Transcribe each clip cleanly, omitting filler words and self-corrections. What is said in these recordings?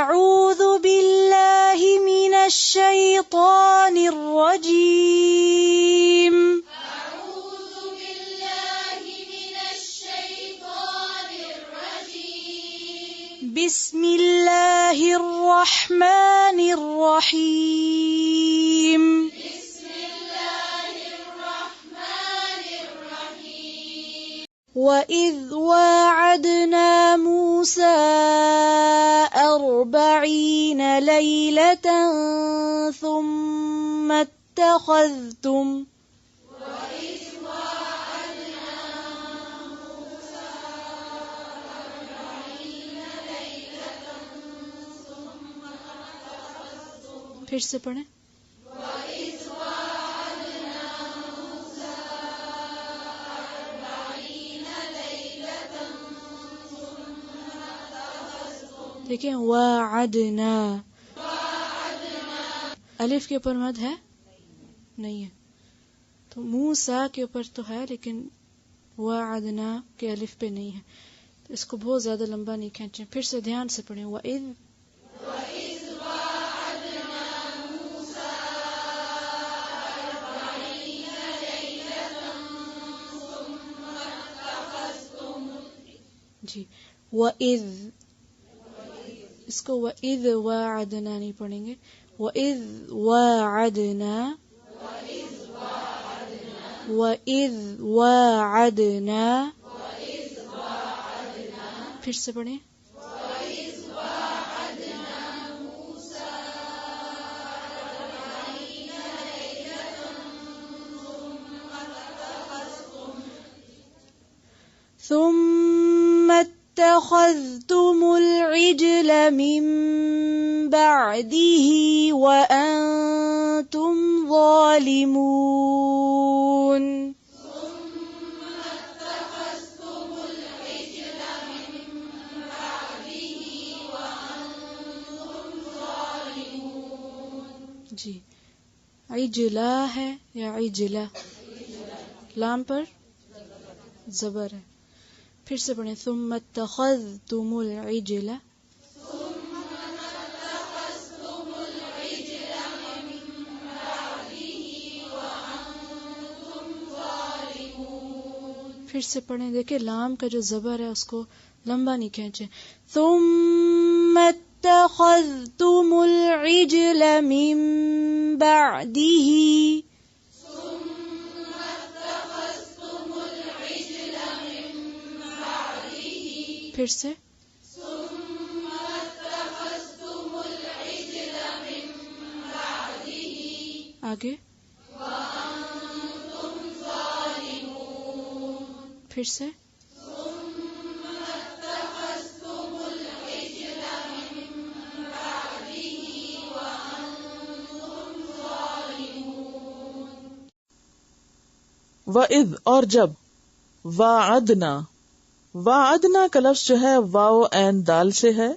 أعوذ بالله من الشيطان الرجيم بسم الله الرحمن الرحيم وَإِذْ وَاعَدْنَا مُوسَى 40 لَيْلَةً ثُمَّ اتَّخَذْتُمْ پھر سے پڑھیں. دیکھیں وعدنا الف کے اوپر مد ہے نہیں ہے تو موسیٰ کے اوپر تو ہے لیکن وعدنا کے الف پہ نہیں ہے تو اس کو بہت زیادہ لمبا نہیں کھینچیں. پھر سے دھیان سے پڑھیں. وَإِذْ جی وَإِذْ اس کو وَإِذْ وَاعَدْنَا نہیں پڑھیں گے. وَإِذْ وَاعَدْنَا وَإِذْ وَاعَدْنَا پھر سے پڑھیں. ثم اتخذتم العجل من بعده وأنتم ظالمون. جی عجلہ ہے یا عجلہ؟ لام پر زبر ہے. پھر سے پڑھیں. ثم اتخذتم العجل پھر سے پڑھیں. دیکھیں لام کا جو زبر ہے اس کو لمبا نہیں کھینچیں. ثم اتخذتم العجل من بعده پھر سے آگے پھر سے وَإِذْ اور جب وَعَدْنَا وعدنا کا لفظ جو ہے واو عین دال سے ہے.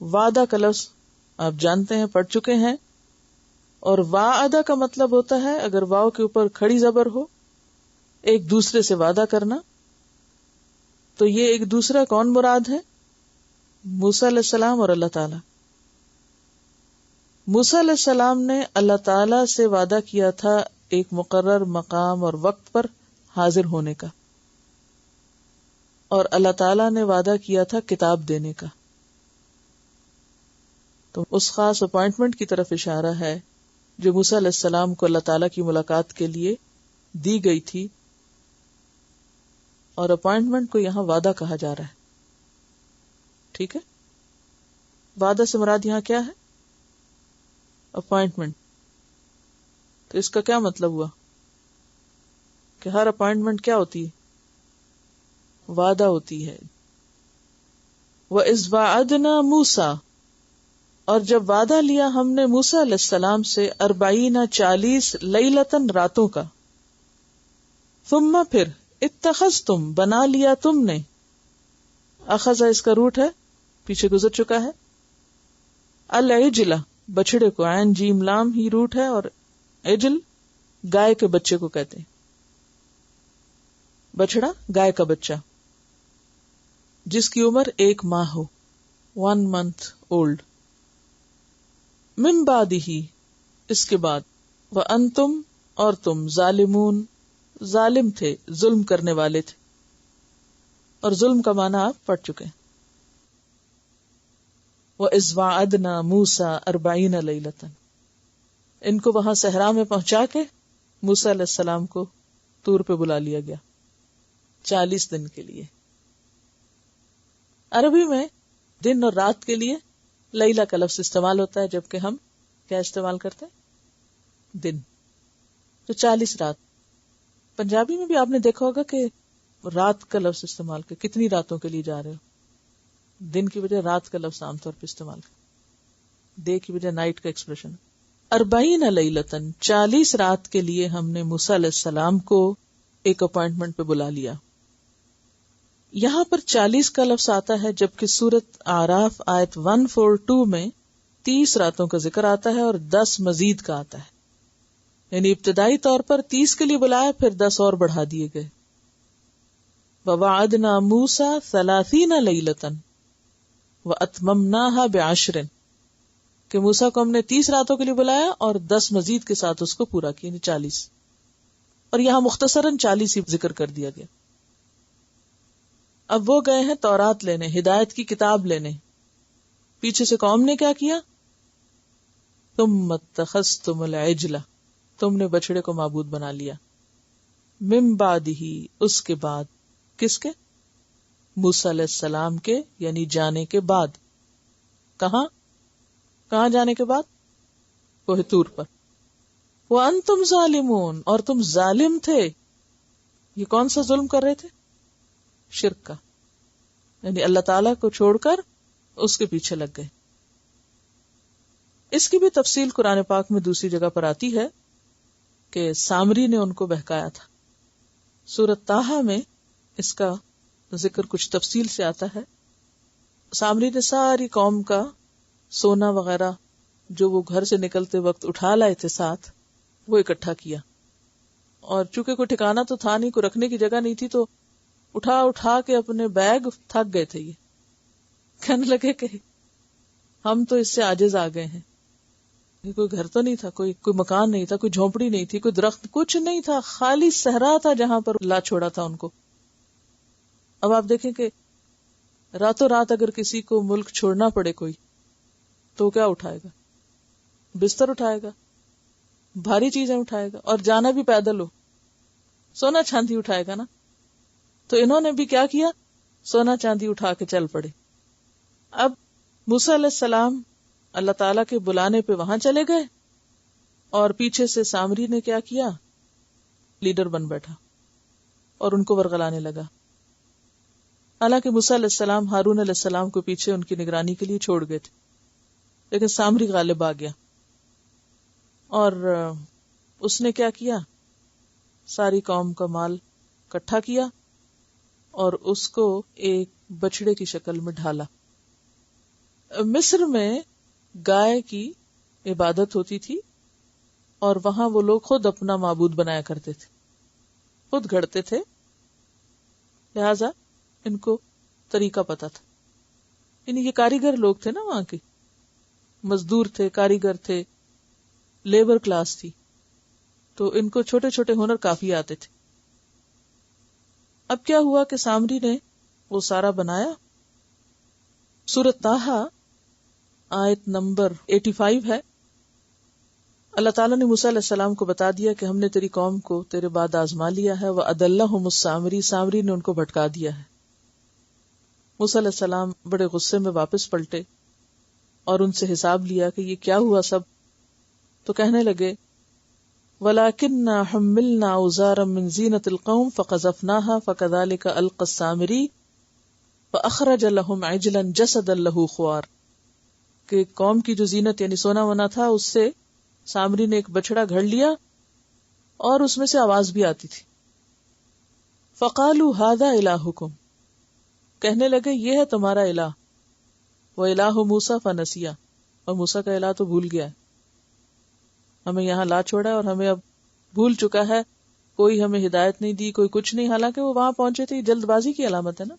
وعدہ کا لفظ آپ جانتے ہیں پڑھ چکے ہیں اور وعدہ کا مطلب ہوتا ہے اگر واو کے اوپر کھڑی زبر ہو ایک دوسرے سے وعدہ کرنا. تو یہ ایک دوسرا کون مراد ہے؟ موسیٰ علیہ السلام اور اللہ تعالی. موسیٰ علیہ السلام نے اللہ تعالی سے وعدہ کیا تھا ایک مقرر مقام اور وقت پر حاضر ہونے کا اور اللہ تعالیٰ نے وعدہ کیا تھا کتاب دینے کا. تو اس خاص اپوائنٹمنٹ کی طرف اشارہ ہے جو موسیٰ علیہ السلام کو اللہ تعالیٰ کی ملاقات کے لیے دی گئی تھی اور اپوائنٹمنٹ کو یہاں وعدہ کہا جا رہا ہے. ٹھیک ہے. وعدہ سے مراد یہاں کیا ہے؟ اپوائنٹمنٹ. تو اس کا کیا مطلب ہوا کہ ہر اپوائنٹمنٹ کیا ہوتی ہے؟ وعدہ ہوتی ہے. وَإِذْ وَعَدْنَا مُوسَىٰ اور جب وعدہ لیا ہم نے موسیٰ علیہ السلام سے 40 لیلتاً راتوں کا. ثم پھر اتخذتم بنا لیا تم نے. اخذ اس کا روٹ ہے پیچھے گزر چکا ہے. العجل بچڑے کو عین جیم لام ہی روٹ ہے اور عجل گائے کے بچے کو کہتے ہیں. بچڑا گائے کا بچہ جس کی عمر 1 ماہ ہو 1 month old. من بعدہ اس کے بعد، وانتم اور تم ظالمون ظالم تھے، ظلم کرنے والے تھے. اور ظلم کا معنی آپ پڑھ چکے ہیں. وَإِذْ وَعَدْنَا مُوسَىٰ 40 لَيْلَةً، ان کو وہاں صحرا میں پہنچا کے موسیٰ علیہ السلام کو طور پہ بلا لیا گیا 40 دن کے لیے. عربی میں دن اور رات کے لیے لیلہ کا لفظ استعمال ہوتا ہے، جبکہ ہم کیا استعمال کرتے ہیں؟ دن. تو 40 رات. پنجابی میں بھی آپ نے دیکھا ہوگا کہ رات کا لفظ استعمال کر، کتنی راتوں کے لیے جا رہے ہو، دن کی بجائے رات کا لفظ عام طور پہ استعمال کر، ڈے کی بجائے نائٹ کا ایکسپریشن. 40 لیلتن 40 رات کے لیے ہم نے موسیٰ علیہ السلام کو ایک اپوائنٹمنٹ پہ بلا لیا. یہاں پر 40 کا لفظ آتا ہے، جبکہ سورۃ اعراف آیت 142 میں 30 راتوں کا ذکر آتا ہے اور 10 مزید کا آتا ہے. یعنی ابتدائی طور پر 30 کے لیے بلایا، پھر 10 اور بڑھا دیے گئے. وَوَعَدْنَا مُوسَىٰ 30 لَيْلَةً وَأَتْمَمْنَاهَا بِعَشْرٍ، کہ موسیٰ کو ہم نے 30 راتوں کے لیے بلایا اور 10 مزید کے ساتھ اس کو پورا کیا، یعنی 40. اور یہاں مختصراً 40 ہی ذکر کر دیا گیا. اب وہ گئے ہیں تورات لینے، ہدایت کی کتاب لینے. پیچھے سے قوم نے کیا کیا؟ ثُمَّ اتَّخَذْتُمُ الْعِجْلَ، تم نے بچڑے کو معبود بنا لیا. من بعدہ، اس کے بعد. کس کے؟ موسیٰ علیہ السلام کے، یعنی جانے کے بعد. کہاں جانے کے بعد؟ کوہ طور پر. وَأَنْتُمْ ظَالِمُونَ، اور تم ظالم تھے. یہ کون سا ظلم کر رہے تھے؟ شرک کا، یعنی اللہ تعالیٰ کو چھوڑ کر اس کے پیچھے لگ گئے. اس کی بھی تفصیل قرآن پاک میں دوسری جگہ پر آتی ہے کہ سامری نے ان کو بہکایا تھا. سورۃ طٰہٰ میں اس کا ذکر کچھ تفصیل سے آتا ہے. سامری نے ساری قوم کا سونا وغیرہ جو وہ گھر سے نکلتے وقت اٹھا لائے تھے ساتھ، وہ اکٹھا کیا. اور چونکہ کوئی ٹھکانہ تو تھا نہیں، کوئی رکھنے کی جگہ نہیں تھی، تو اٹھا کے اپنے بیگ تھک گئے تھے. یہ کہنے لگے کہ ہم تو اس سے عاجز آ گئے ہیں. کوئی گھر تو نہیں تھا، کوئی مکان نہیں تھا، کوئی جھونپڑی نہیں تھی، کوئی درخت کچھ نہیں تھا، خالی صحرا تھا جہاں پر لا چھوڑا تھا ان کو. اب آپ دیکھیں کہ راتوں رات اگر کسی کو ملک چھوڑنا پڑے کوئی، تو کیا اٹھائے گا؟ بستر اٹھائے گا، بھاری چیزیں اٹھائے گا، اور جانا بھی پیدل ہو، سونا چاندی اٹھائے گا نا. تو انہوں نے بھی کیا کیا؟ سونا چاندی اٹھا کے چل پڑے. اب موسیٰ علیہ السلام اللہ تعالیٰ کے بلانے پہ وہاں چلے گئے، اور پیچھے سے سامری نے کیا کیا؟ لیڈر بن بیٹھا اور ان کو ورغلانے لگا. حالانکہ موسیٰ علیہ السلام ہارون علیہ السلام کو پیچھے ان کی نگرانی کے لیے چھوڑ گئے تھے، لیکن سامری غالب آ گیا. اور اس نے کیا کیا؟ ساری قوم کا مال اکٹھا کیا اور اس کو ایک بچڑے کی شکل میں ڈھالا. مصر میں گائے کی عبادت ہوتی تھی، اور وہاں وہ لوگ خود اپنا معبود بنایا کرتے تھے، خود گھڑتے تھے، لہذا ان کو طریقہ پتا تھا. یعنی یہ کاریگر لوگ تھے نا، وہاں کے مزدور تھے، کاریگر تھے، لیبر کلاس تھی، تو ان کو چھوٹے چھوٹے ہنر کافی آتے تھے. اب کیا ہوا کہ سامری نے وہ سارا بنایا. سورۃ طٰہٰ آیت نمبر 85 ہے. اللہ تعالیٰ نے موسیٰ علیہ السلام کو بتا دیا کہ ہم نے تیری قوم کو تیرے بعد آزما لیا ہے. وَأَضَلَّهُمُ السَّامِرِي، سامری نے ان کو بھٹکا دیا ہے. موسیٰ علیہ السلام بڑے غصے میں واپس پلٹے اور ان سے حساب لیا کہ یہ کیا ہوا سب. تو کہنے لگے وَلَكِنَّا حُمِّلْنَا أَوْزَارًا مِّن زِينَةِ الْقَوْمِ فَقَذَفْنَاهَا فَكَذَلِكَ أَلْقَى السَّامِرِي فَأَخْرَجَ لَهُمْ عِجْلًا جَسَدًا لَهُ خُوَارٌ، کہ قوم کی جو زینت یعنی سونا ونا تھا، اس سے سامری نے ایک بچڑا گھڑ لیا اور اس میں سے آواز بھی آتی تھی. فَقَالُوا هَذَا إِلَٰهُكُمْ، کہنے لگے یہ ہے تمہارا الہ. وَإِلَٰهُ مُوسَىٰ فَنَسِيَ، اور موسیٰ کا الہ تو بھول گیا ہے، ہمیں یہاں لا چھوڑا اور ہمیں اب بھول چکا ہے، کوئی ہمیں ہدایت نہیں دی، کوئی کچھ نہیں. حالانکہ وہ وہاں پہنچے تھے، جلد بازی کی علامت ہے نا.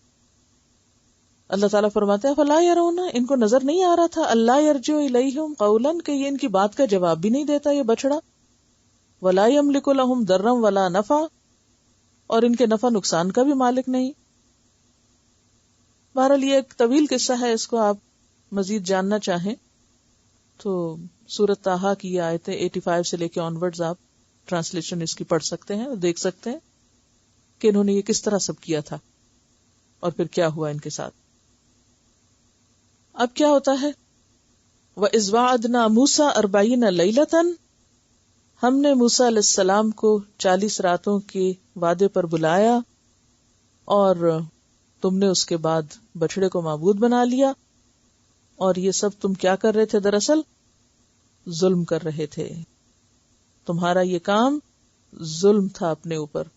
اللہ تعالیٰ فرماتے ہیں فلا یرون، ان کو نظر نہیں آ رہا تھا اللہ یرجع الیہم قولا، کہ یہ ان کی بات کا جواب بھی نہیں دیتا یہ بچڑا، ولا یملک لہم ضرا ولا نفع، اور ان کے نفع نقصان کا بھی مالک نہیں. بہرحال یہ ایک طویل قصہ ہے، اس کو آپ مزید جاننا چاہیں تو سورۃ طٰہٰ کی یہ آیتیں 85 سے لے کے آنورڈز آپ ٹرانسلیشن اس کی پڑھ سکتے ہیں اور دیکھ سکتے ہیں کہ انہوں نے یہ کس طرح سب کیا تھا اور پھر کیا ہوا ان کے ساتھ. اب کیا ہوتا ہے، وَإِذْ وَعَدْنَا مُوسَىٰ 40 لَيْلَةً، ہم نے موسیٰ علیہ السلام کو 40 راتوں کے وعدے پر بلایا اور تم نے اس کے بعد بچڑے کو معبود بنا لیا، اور یہ سب تم کیا کر رہے تھے؟ دراصل ظلم کر رہے تھے. تمہارا یہ کام ظلم تھا اپنے اوپر.